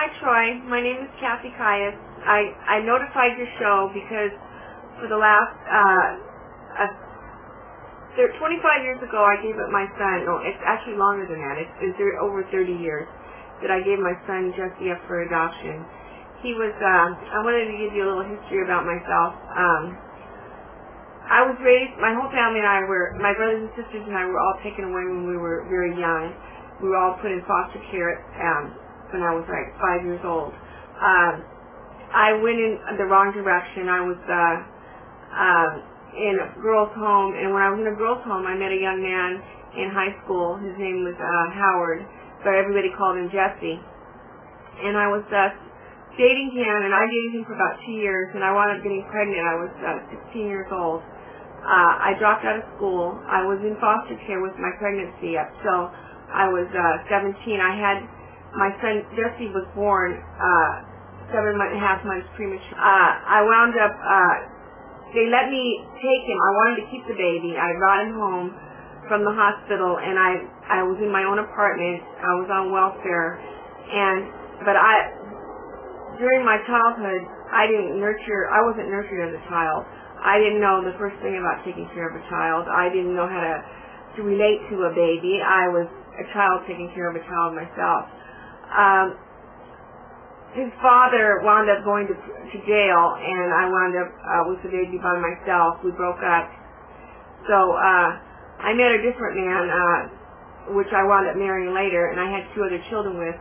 Hi, Troy. My name is Kathy Caius. I notified your show because for the last 25 years ago, I gave up my son. No, it's actually longer than that. It's over 30 years that I gave my son Jesse up for adoption. He was. I wanted to give you a little history about myself. I was raised. My whole family and I were. My brothers and sisters and I were all taken away when we were very young. We were all put in foster care when I was like 5 years old. I went in the wrong direction. I was in a girls' home, and when I was in a girls' home, I met a young man in high school. His name was Howard, but everybody called him Jesse. And I was dating him, and I dated him for about 2 years, and I wound up getting pregnant. I was 16 years old. I dropped out of school. I was in foster care with my pregnancy up till I was 17. My son Jesse was born 7.5 months premature. I wound up, they let me take him. I wanted to keep the baby. I brought him home from the hospital, and I was in my own apartment. I was on welfare, but during my childhood, I wasn't nurtured as a child. I didn't know the first thing about taking care of a child. I didn't know how to relate to a baby. I was a child taking care of a child myself. His father wound up going to jail, and I wound up with the baby by myself. We broke up. So I met a different man, which I wound up marrying later, and I had 2 other children with,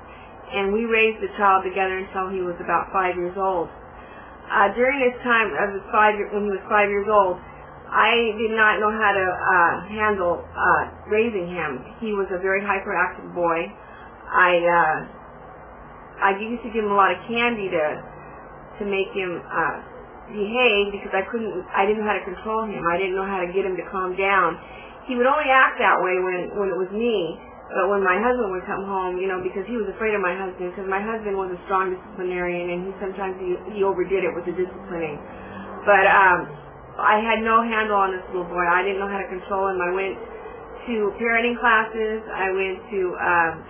and we raised the child together until he was about 5 years old. During this time, when he was 5 years old, I did not know how to handle raising him. He was a very hyperactive boy. I used to give him a lot of candy to make him behave because I didn't know how to control him. I didn't know how to get him to calm down. He would only act that way when it was me, but when my husband would come home, because he was afraid of my husband, because my husband was a strong disciplinarian, and sometimes he overdid it with the disciplining. But I had no handle on this little boy. I didn't know how to control him. I went to parenting classes. I went to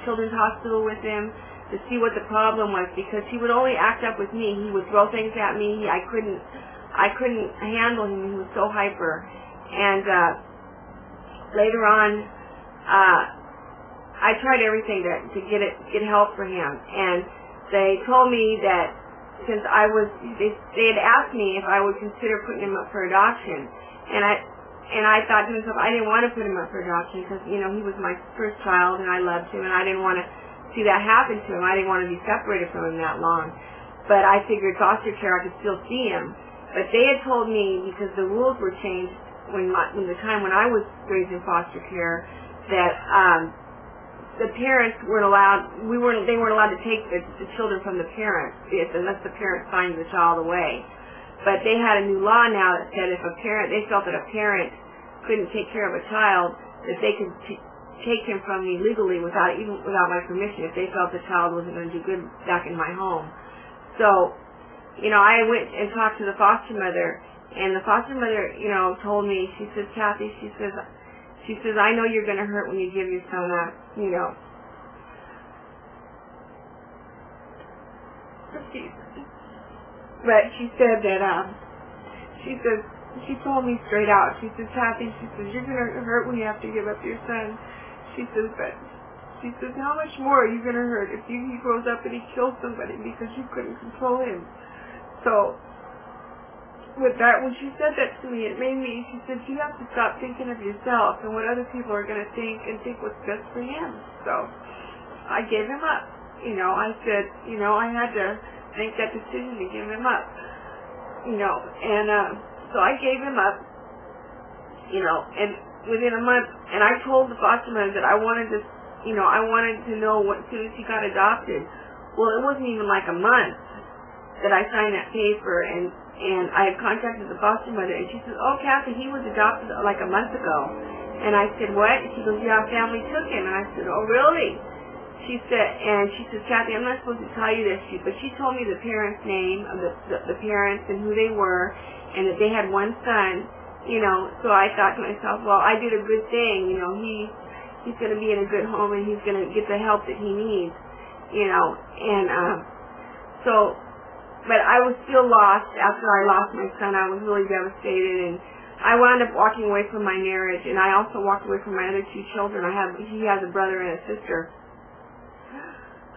children's hospital with him to see what the problem was, because he would only act up with me. He would throw things at me. I couldn't handle him. He was so hyper. And later on, I tried everything to get help for him. And they told me that since they had asked me if I would consider putting him up for adoption, and I thought to myself, I didn't want to put him up for adoption because he was my first child and I loved him, and I didn't want to see that happen to him. I didn't want to be separated from him that long. But I figured foster care, I could still see him. But they had told me, because the rules were changed when the time when I was raised in foster care, that the parents weren't allowed. They weren't allowed to take the children from the parents unless the parents signed the child away. But they had a new law now that said if they felt that a parent couldn't take care of a child, that they could take him from me legally without my permission if they felt the child wasn't going to do good back in my home. So, I went and talked to the foster mother, and the foster mother, told me, she says, Kathy, she says, I know you're going to hurt when you give your son up, But she said that, she told me straight out, she says, Kathy, she says, you're going to hurt when you have to give up your son. She says, how much more are you going to hurt if he grows up and he kills somebody because you couldn't control him? So, with that, when she said that to me, it made me, she said, you have to stop thinking of yourself and what other people are going to think and think what's best for him. So, I gave him up. I said, I had to make that decision to give him up. So I gave him up, and within a month, and I told the foster mother that I wanted to know as soon as he got adopted. Well, it wasn't even like a month that I signed that paper, and I had contacted the foster mother, and she says, oh, Kathy, he was adopted like a month ago. And I said, what? And she goes, yeah, our family took him. And I said, oh, really? She says, Kathy, I'm not supposed to tell you this, but she told me the parents' name of the parents and who they were, and that they had one son. So I thought to myself, well, I did a good thing, he's going to be in a good home and he's going to get the help that he needs, and So, but I was still lost after I lost my son. I was really devastated, and I wound up walking away from my marriage, and I also walked away from my other 2 children. He has a brother and a sister.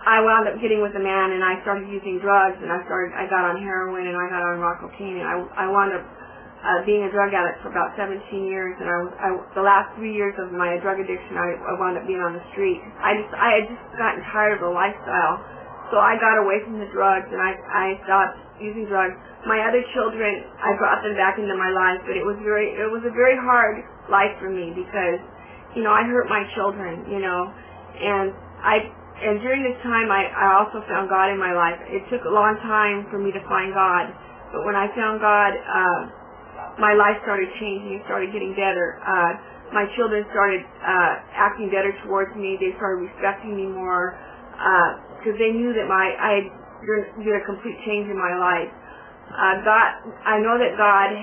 I wound up getting with a man, and I started using drugs, and I got on heroin, and I got on rock cocaine, and I wound up being a drug addict for about 17 years, and the last 3 years of my drug addiction, I wound up being on the street. I had just gotten tired of the lifestyle, so I got away from the drugs, and I stopped using drugs. My other children, I brought them back into my life, but it was a very hard life for me because, I hurt my children, and during this time, I also found God in my life. It took a long time for me to find God, but when I found God, my life started changing. It started getting better. My children started acting better towards me. They started respecting me more because they knew that I did a complete change in my life. I know that God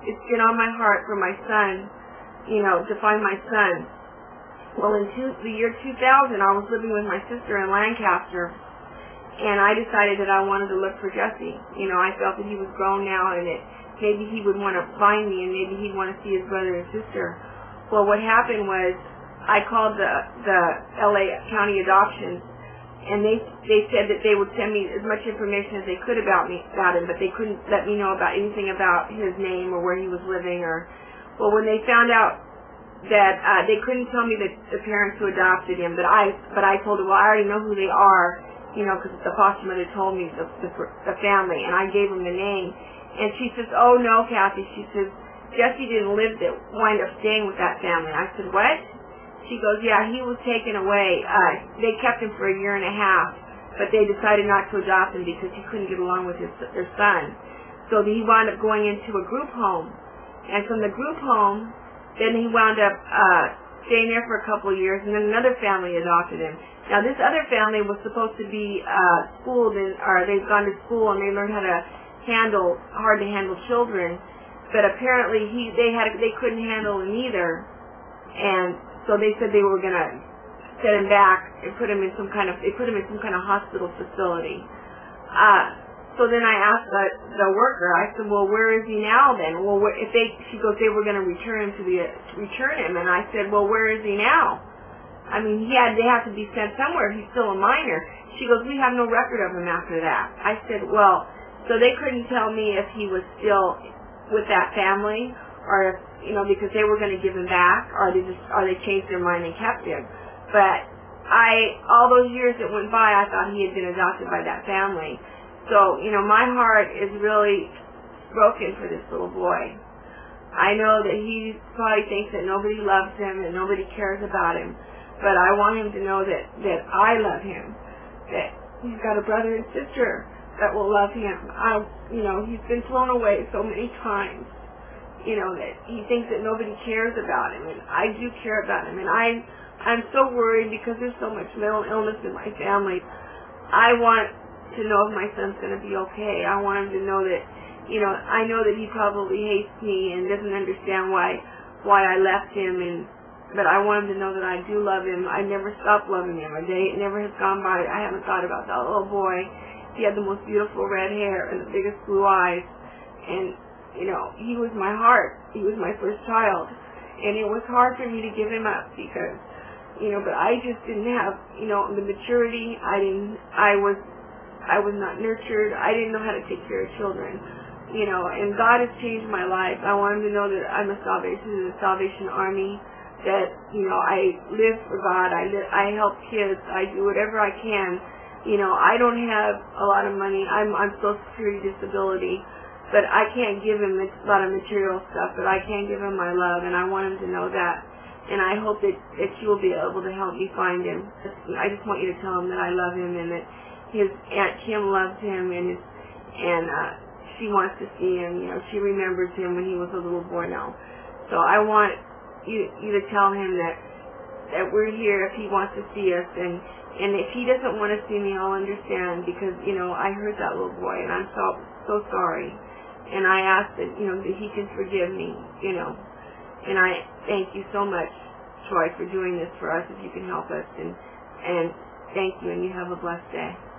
it's been on my heart for my son, to find my son. Well, in the year 2000, I was living with my sister in Lancaster, and I decided that I wanted to look for Jesse. I felt that he was grown now, and that maybe he would want to find me, and maybe he'd want to see his brother and sister. Well, what happened was I called the LA County Adoptions, and they said that they would send me as much information as they could about him, but they couldn't let me know about anything about his name or where he was living. Well, when they found out that they couldn't tell me the parents who adopted him, but I told her, well, I already know who they are, because the foster mother told me the family, and I gave them the name. And she says, oh no, Kathy, she says, Jesse didn't wind up staying with that family. I said, what? She goes, yeah, he was taken away. They kept him for 1.5 years, but they decided not to adopt him because he couldn't get along with their son. So he wound up going into a group home, and from the group home, then he wound up staying there for a couple of years, and then another family adopted him. Now, this other family was supposed to be schooled, or they've gone to school and they learned how to handle hard-to-handle children, but apparently they couldn't handle him either, and so they said they were going to set him back and put him in some kind of hospital facility. So then I asked the worker, I said, well, where is he now then? Well, she goes, they were going to return him, and I said, well, where is he now? I mean, they have to be sent somewhere. He's still a minor. She goes, we have no record of him after that. I said, well, so they couldn't tell me if he was still with that family, or if, because they were going to give him back, or they changed their mind and kept him. But all those years that went by, I thought he had been adopted by that family. So, my heart is really broken for this little boy. I know that he probably thinks that nobody loves him and nobody cares about him, but I want him to know that I love him, that he's got a brother and sister that will love him. He's been thrown away so many times, that he thinks that nobody cares about him, and I do care about him, and I'm so worried because there's so much mental illness in my family. I want to know if my son's going to be okay. I want him to know that, I know that he probably hates me and doesn't understand why I left him, but I want him to know that I do love him. I never stopped loving him. A day never has gone by. I haven't thought about that little boy. He had the most beautiful red hair and the biggest blue eyes, and, he was my heart. He was my first child, and it was hard for me to give him up because, but I just didn't have, the maturity. I was not nurtured. I didn't know how to take care of children, and God has changed my life. I want him to know that I'm a Salvation Army, that, I live for God. I help kids. I do whatever I can. I don't have a lot of money. I'm on Social Security disability, but I can't give him a lot of material stuff, but I can give him my love, and I want him to know that. And I hope that you will be able to help me find him. I just want you to tell him that I love him and that his Aunt Kim loves him, and she wants to see him. She remembers him when he was a little boy now. So I want you to tell him that we're here if he wants to see us, and if he doesn't want to see me, I'll understand, because I hurt that little boy, and I'm so sorry. And I ask that that he can forgive me. And I thank you so much, Troy, for doing this for us. If you can help us, and thank you, and you have a blessed day.